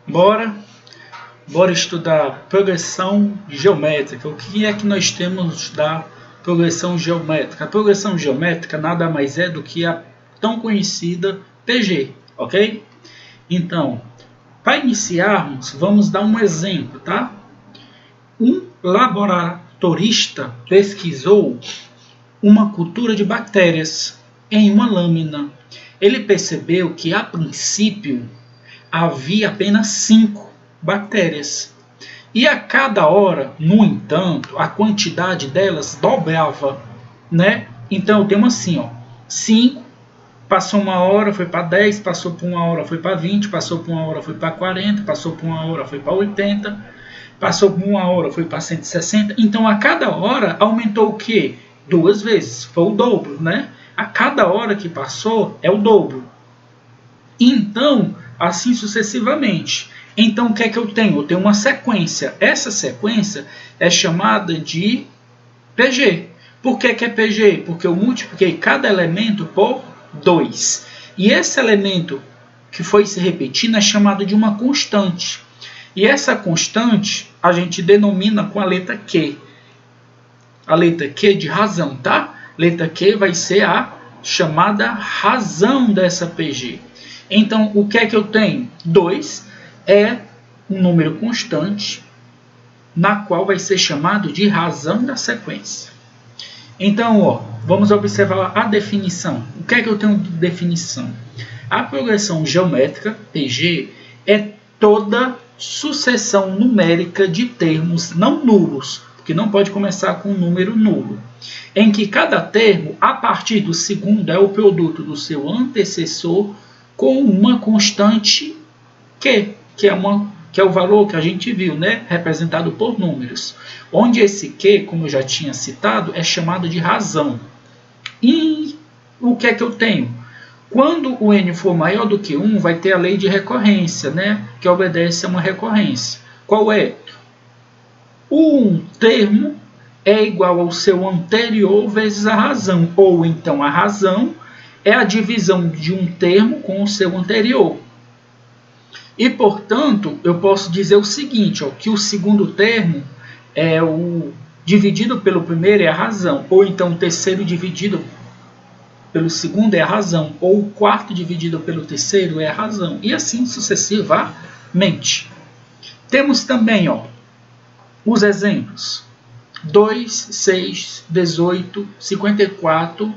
Bora, bora estudar progressão geométrica. O que é que nós temos da progressão geométrica? A progressão geométrica nada mais é do que a tão conhecida PG, ok? Então, para iniciarmos, vamos dar um exemplo, tá? Um laboratorista pesquisou uma cultura de bactérias em uma lâmina. Ele percebeu que, a princípio, havia apenas 5 bactérias. E a cada hora, no entanto, a quantidade delas dobrava, né? Então eu tenho assim, ó, 5, passou uma hora, foi para 10, passou por uma hora, foi para 20, passou por uma hora, foi para 40, passou por uma hora, foi para 80, passou por uma hora, foi para 160. Então a cada hora aumentou o quê? 2 vezes, foi o dobro, né? A cada hora que passou é o dobro. Então, assim sucessivamente. Então, o que é que eu tenho? Eu tenho uma sequência. Essa sequência é chamada de PG. Por que é PG? Porque eu multipliquei cada elemento por 2. E esse elemento que foi se repetindo é chamado de uma constante. E essa constante a gente denomina com a letra Q. A letra Q de razão, tá? Letra Q vai ser a chamada razão dessa PG. Então, o que é que eu tenho? 2 é um número constante, na qual vai ser chamado de razão da sequência. Então, ó, vamos observar a definição. O que é que eu tenho de definição? A progressão geométrica, PG, é toda sucessão numérica de termos não nulos, porque não pode começar com um número nulo, em que cada termo, a partir do segundo, é o produto do seu antecessor com uma constante Q, que é o valor que a gente viu, né, representado por números, onde esse Q, como eu já tinha citado, é chamado de razão. E o que é que eu tenho? Quando o n for maior do que 1, vai ter a lei de recorrência, né, que obedece a uma recorrência. Qual é? Um termo é igual ao seu anterior vezes a razão, ou então a razão é a divisão de um termo com o seu anterior. E, portanto, eu posso dizer o seguinte, ó, que o segundo termo é o dividido pelo primeiro é a razão, ou então o terceiro dividido pelo segundo é a razão, ou o quarto dividido pelo terceiro é a razão, e assim sucessivamente. Temos também, ó, os exemplos: 2, 6, 18, 54,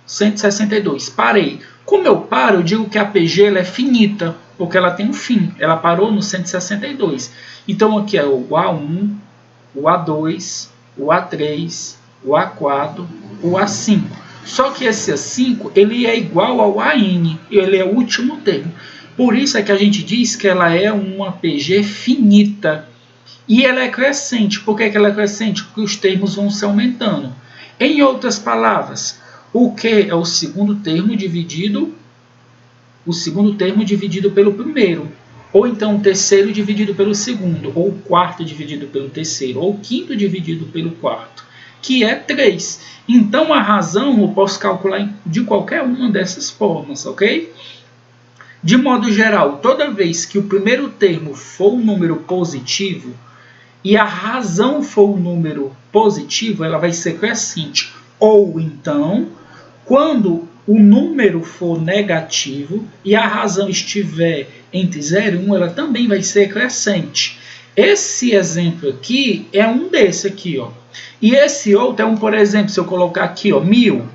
162. Parei. Como eu paro, eu digo que a PG ela é finita, porque ela tem um fim. Ela parou no 162. Então aqui é o A1, o A2, o A3, o A4, o A5. Só que esse A5 ele é igual ao AN, ele é o último termo. Por isso é que a gente diz que ela é uma PG finita. E ela é crescente. Por que ela é crescente? Porque os termos vão se aumentando. Em outras palavras, o Q é o segundo termo dividido pelo primeiro, ou então o terceiro dividido pelo segundo, ou o quarto dividido pelo terceiro, ou o quinto dividido pelo quarto, que é 3. Então a razão eu posso calcular de qualquer uma dessas formas, ok? De modo geral, toda vez que o primeiro termo for um número positivo e a razão for um número positivo, ela vai ser crescente. Ou então, quando o número for negativo e a razão estiver entre 0 e 1, ela também vai ser crescente. Esse exemplo aqui é um desse aqui, ó. E esse outro é um, por exemplo, se eu colocar aqui, ó, 1000,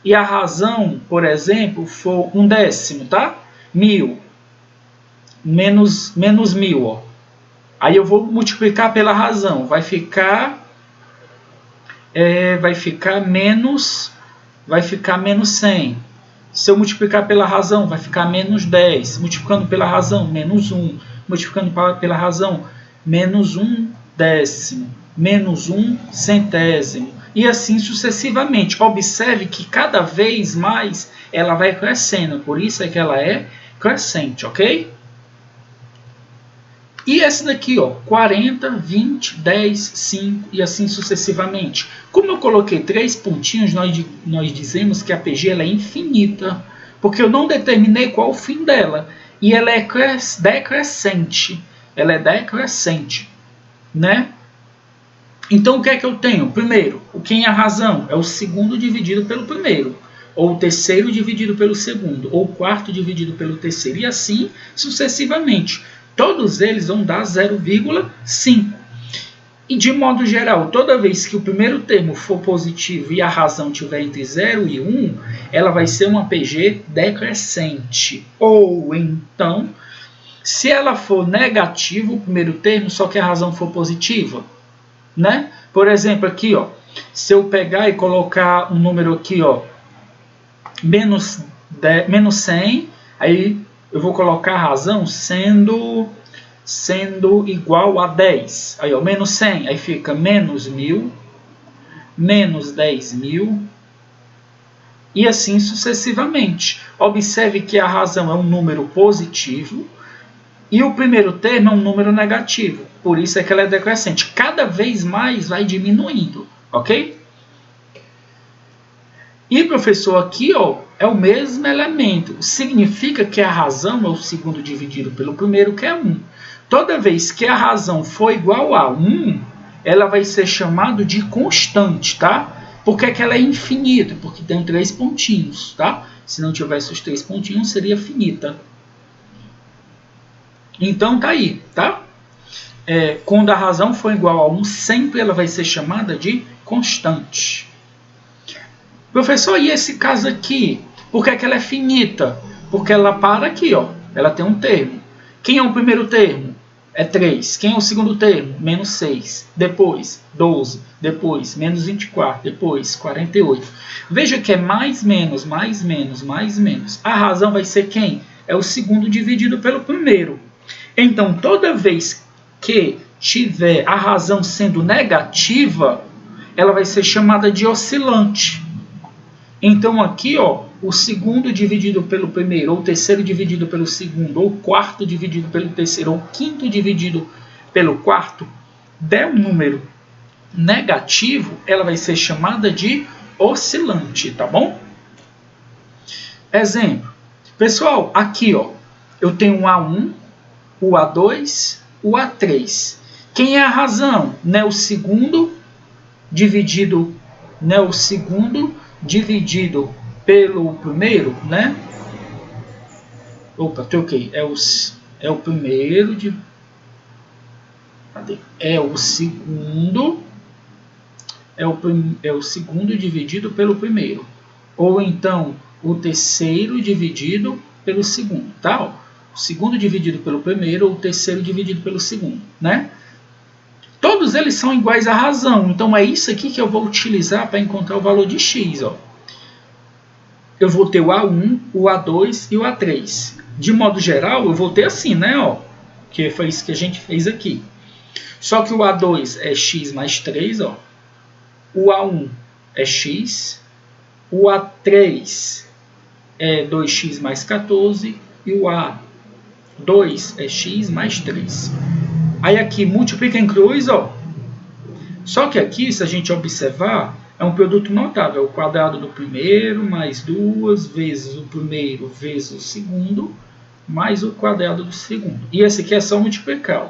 e a razão, por exemplo, for 1/10, tá? 1000 menos 1000, ó. Aí eu vou multiplicar pela razão, vai ficar menos 100. Se eu multiplicar pela razão, vai ficar menos 10. Multiplicando pela razão, menos 1. Multiplicando pela razão, menos 1/10. Menos 1/100. E assim sucessivamente. Observe que cada vez mais ela vai crescendo. Por isso é que ela é crescente, ok? E essa daqui, ó, 40, 20, 10, 5 e assim sucessivamente. Como eu coloquei 3 pontinhos, nós dizemos que a PG ela é infinita, porque eu não determinei qual o fim dela. e ela é decrescente. Ela é decrescente, né? Então o que é que eu tenho? Primeiro, quem é a razão? É o segundo dividido pelo primeiro, ou o terceiro dividido pelo segundo, ou o quarto dividido pelo terceiro, e assim sucessivamente. Todos eles vão dar 0,5. E de modo geral, toda vez que o primeiro termo for positivo e a razão estiver entre 0 e 1, ela vai ser uma PG decrescente. Ou então, se ela for negativa, o primeiro termo, só que a razão for positiva, né? Por exemplo, aqui, ó, se eu pegar e colocar um número aqui, ó, menos 100, aí eu vou colocar a razão sendo igual a 10. Aí, ó, menos 100, aí fica menos 1000, menos 10.000, e assim sucessivamente. Observe que a razão é um número positivo e o primeiro termo é um número negativo. Por isso é que ela é decrescente. Cada vez mais vai diminuindo, ok? E, professor, aqui, ó, é o mesmo elemento. Significa que a razão é o segundo dividido pelo primeiro, que é 1. Toda vez que a razão for igual a 1, ela vai ser chamada de constante, tá? Por que ela é infinita? Porque tem 3 pontinhos, tá? Se não tivesse os 3 pontinhos, seria finita. Então, tá aí, tá? Quando a razão for igual a 1, sempre ela vai ser chamada de constante. Professor, e esse caso aqui? Por que ela é finita? Porque ela para aqui, ó. Ela tem um termo. Quem é o primeiro termo? É 3. Quem é o segundo termo? Menos 6. Depois, 12. Depois, menos 24. Depois, 48. Veja que é mais, menos, mais, menos, mais, menos. A razão vai ser quem? É o segundo dividido pelo primeiro. Então, toda vez que tiver a razão sendo negativa, ela vai ser chamada de oscilante. Então aqui, ó, o segundo dividido pelo primeiro, ou o terceiro dividido pelo segundo, ou o quarto dividido pelo terceiro, ou o quinto dividido pelo quarto, der um número negativo, ela vai ser chamada de oscilante, tá bom? Exemplo. Pessoal, aqui, ó, eu tenho o A1, o A2, o A3. Quem é a razão? Né, o segundo dividido pelo primeiro, né? Opa, troquei. É o primeiro de. Cadê? É o segundo. É o segundo dividido pelo primeiro. Ou então o terceiro dividido pelo segundo, tá? O segundo dividido pelo primeiro ou o terceiro dividido pelo segundo, né? Todos eles são iguais à razão. Então é isso aqui que eu vou utilizar para encontrar o valor de x, ó. Eu vou ter o A1, o A2 e o A3. De modo geral, eu vou ter assim, né? Ó, que foi isso que a gente fez aqui. Só que o A2 é x mais 3, ó. O A1 é x. O A3 é 2x mais 14. E o A2 é x mais 3. Aí aqui, multiplica em cruz, ó. Só que aqui, se a gente observar, é um produto notável. O quadrado do primeiro mais 2 vezes o primeiro vezes o segundo, mais o quadrado do segundo. E esse aqui é só multiplicar. Ó.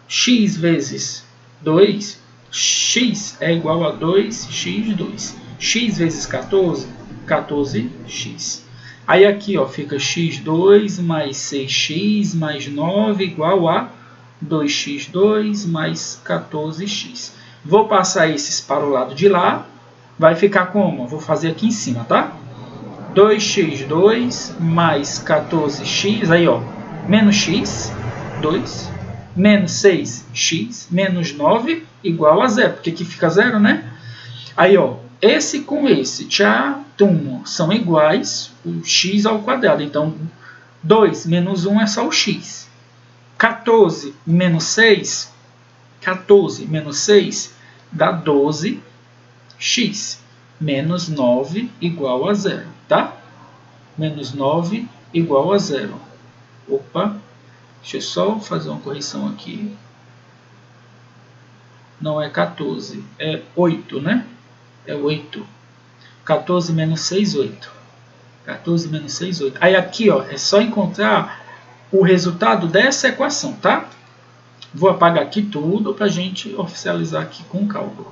X vezes 2, x é igual a 2x2. X vezes 14, 14x. Aí aqui, ó, fica x2 mais 6x mais 9 igual a 2x2 mais 14x. Vou passar esses para o lado de lá. Vai ficar como? Vou fazer aqui em cima, tá? 2x2 mais 14x, aí ó, menos x, 2, menos 6x, menos 9, igual a 0, porque aqui fica 0, né? Aí ó, esse com esse, tchatum, são iguais, o x ao quadrado, então 2 menos 1 é só o x. 14 menos 6 dá 12x. Menos 9 igual a 0, tá? Menos 9 igual a 0. Opa, deixa eu só fazer uma correção aqui. Não é 14, é 8, né? É 8. 14 menos 6, 8. 14 menos 6, 8. Aí aqui, ó, é só encontrar o resultado dessa equação, tá? Vou apagar aqui tudo para a gente oficializar aqui com o cálculo.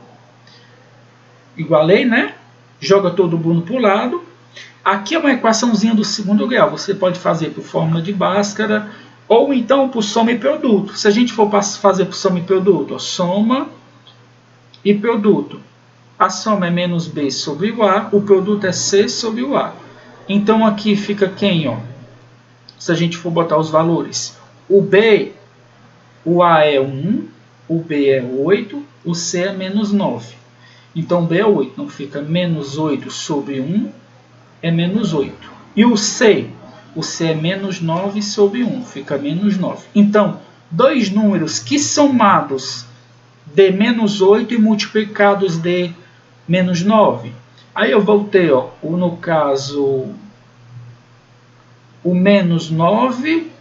Igualei, né? Joga todo mundo para o lado. Aqui é uma equaçãozinha do segundo grau. Você pode fazer por fórmula de Bhaskara ou então por soma e produto. Se a gente for fazer por soma e produto, ó, soma e produto. A soma é menos B sobre o A, o produto é C sobre o A. Então aqui fica quem, ó? Se a gente for botar os valores. O B, o A é 1, o B é 8, o C é menos 9. Então B é 8, então fica menos 8 sobre 1 é menos 8. E o C é menos 9 sobre 1, fica menos 9. Então, dois números que somados de menos 8 e multiplicados de menos 9. Aí eu voltei, ó, no caso, o menos 9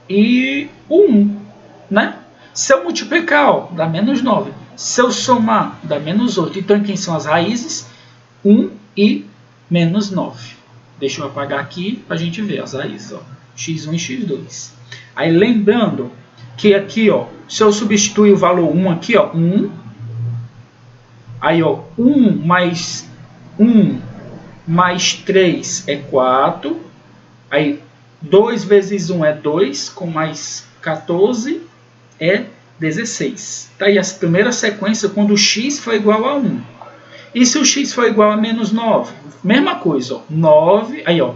e o 1, né? Se eu multiplicar, ó, dá menos 9. Se eu somar, dá menos 8. Então, quem são as raízes? 1 e menos 9. Deixa eu apagar aqui para a gente ver as raízes, ó, x1 e x2. Aí, lembrando que aqui, ó, se eu substituir o valor 1 aqui, ó, 1. Aí, ó, 1 mais 3 é 4. Aí, 2 vezes 1 é 2, com mais 14 é 16. Tá aí a primeira sequência quando o x for igual a 1. E se o x for igual a menos 9? Mesma coisa, ó, 9, aí, ó,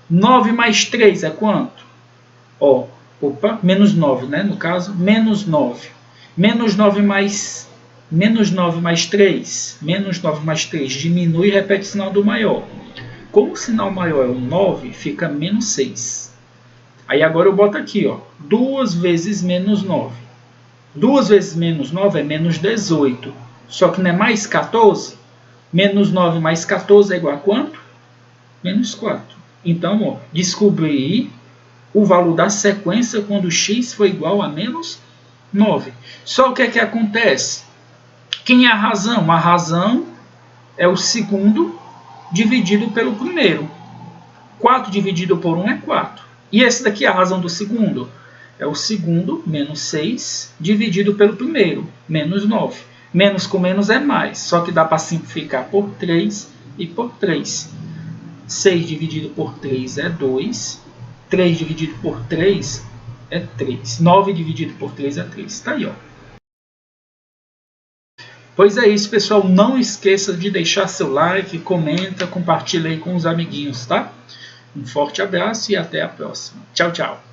9 mais 3 é quanto? Ó, menos 9, né, no caso, menos 9. Menos 9 mais 3, menos 9 mais 3, diminui e repete o sinal do maior. Como o sinal maior é um 9, fica menos 6. Aí agora eu boto aqui, ó, 2 vezes menos 9. 2 vezes menos 9 é menos 18. Só que não é mais 14? Menos 9 mais 14 é igual a quanto? Menos 4. Então, ó, descobri o valor da sequência quando x for igual a menos 9. Só o que é que acontece? Quem é a razão? A razão é o segundo dividido pelo primeiro. 4 dividido por 1 é 4. E esse daqui é a razão do segundo. É o segundo, menos 6, dividido pelo primeiro, menos 9. Menos com menos é mais, só que dá para simplificar por 3 e por 3. 6 dividido por 3 é 2. 3 dividido por 3 é 3. 9 dividido por 3 é 3. Está aí, ó. Pois é isso, pessoal. Não esqueça de deixar seu like, comenta, compartilha aí com os amiguinhos, tá? Um forte abraço e até a próxima. Tchau, tchau.